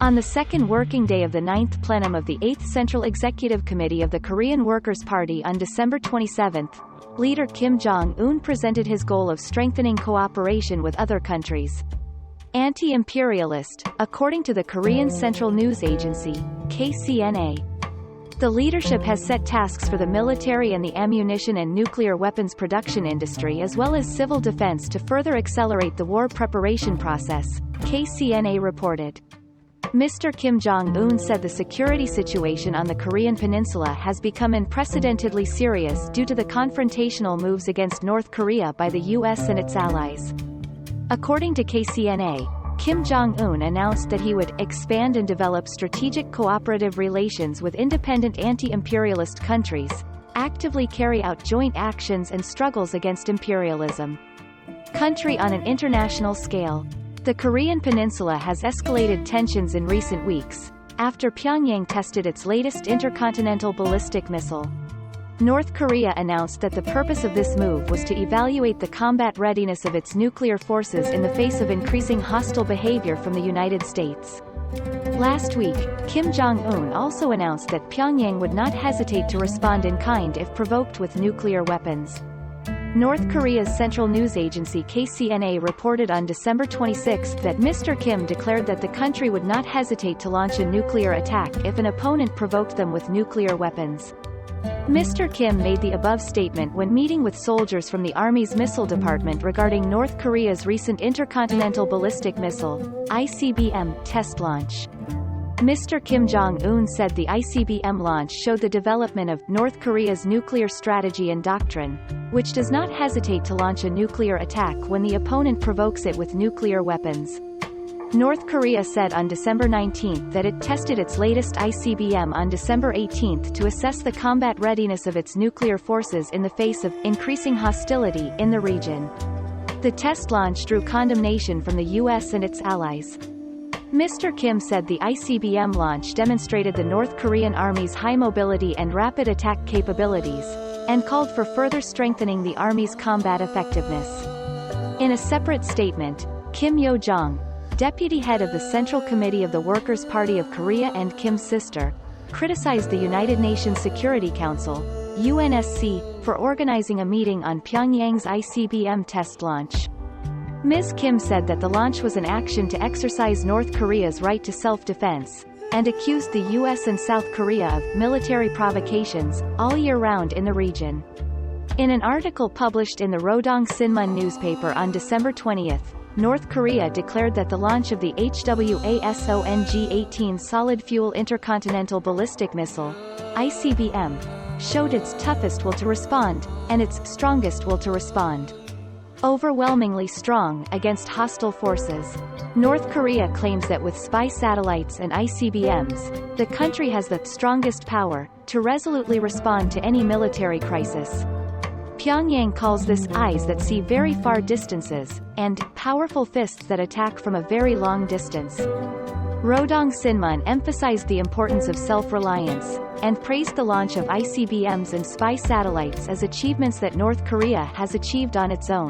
On the second working day of the 9th plenum of the 8th Central Executive Committee of the Korean Workers' Party on December 27, leader Kim Jong-un presented his goal of strengthening cooperation with other countries. Anti-imperialist, according to the Korean Central News Agency, KCNA. The leadership has set tasks for the military and the ammunition and nuclear weapons production industry as well as civil defense to further accelerate the war preparation process, KCNA reported. Mr. Kim Jong-un said the security situation on the Korean peninsula has become unprecedentedly serious due to the confrontational moves against North Korea by the U.S. and its allies. According to KCNA, Kim Jong-un announced that he would expand and develop strategic cooperative relations with independent anti-imperialist countries, actively carry out joint actions and struggles against imperialism. Country on an international scale. The Korean peninsula has escalated tensions in recent weeks, after Pyongyang tested its latest intercontinental ballistic missile. North Korea announced that the purpose of this move was to evaluate the combat readiness of its nuclear forces in the face of increasing hostile behavior from the United States. Last week, Kim Jong-un also announced that Pyongyang would not hesitate to respond in kind if provoked with nuclear weapons. North Korea's central news agency KCNA reported on December 26 that Mr. Kim declared that the country would not hesitate to launch a nuclear attack if an opponent provoked them with nuclear weapons. Mr. Kim made the above statement when meeting with soldiers from the Army's missile department regarding North Korea's recent intercontinental ballistic missile, ICBM, test launch. Mr. Kim Jong-un said the ICBM launch showed the development of North Korea's nuclear strategy and doctrine, which does not hesitate to launch a nuclear attack when the opponent provokes it with nuclear weapons. North Korea said on December 19 that it tested its latest ICBM on December 18 to assess the combat readiness of its nuclear forces in the face of increasing hostility in the region. The test launch drew condemnation from the U.S. and its allies. Mr. Kim said the ICBM launch demonstrated the North Korean Army's high mobility and rapid attack capabilities, and called for further strengthening the Army's combat effectiveness. In a separate statement, Kim Yo-jong, deputy head of the Central Committee of the Workers' Party of Korea and Kim's sister, criticized the United Nations Security Council, UNSC, for organizing a meeting on Pyongyang's ICBM test launch. Ms. Kim said that the launch was an action to exercise North Korea's right to self-defense, and accused the U.S. and South Korea of military provocations all year round in the region. In an article published in the Rodong Sinmun newspaper on December 20, North Korea declared that the launch of the HWASONG-18 solid-fuel intercontinental ballistic missile, ICBM, showed its toughest will to respond, and its strongest will to respond. Overwhelmingly strong against hostile forces. North Korea claims that with spy satellites and ICBMs, the country has the strongest power to resolutely respond to any military crisis. Pyongyang calls this eyes that see very far distances, and powerful fists that attack from a very long distance. Rodong Sinmun emphasized the importance of self-reliance, and praised the launch of ICBMs and spy satellites as achievements that North Korea has achieved on its own.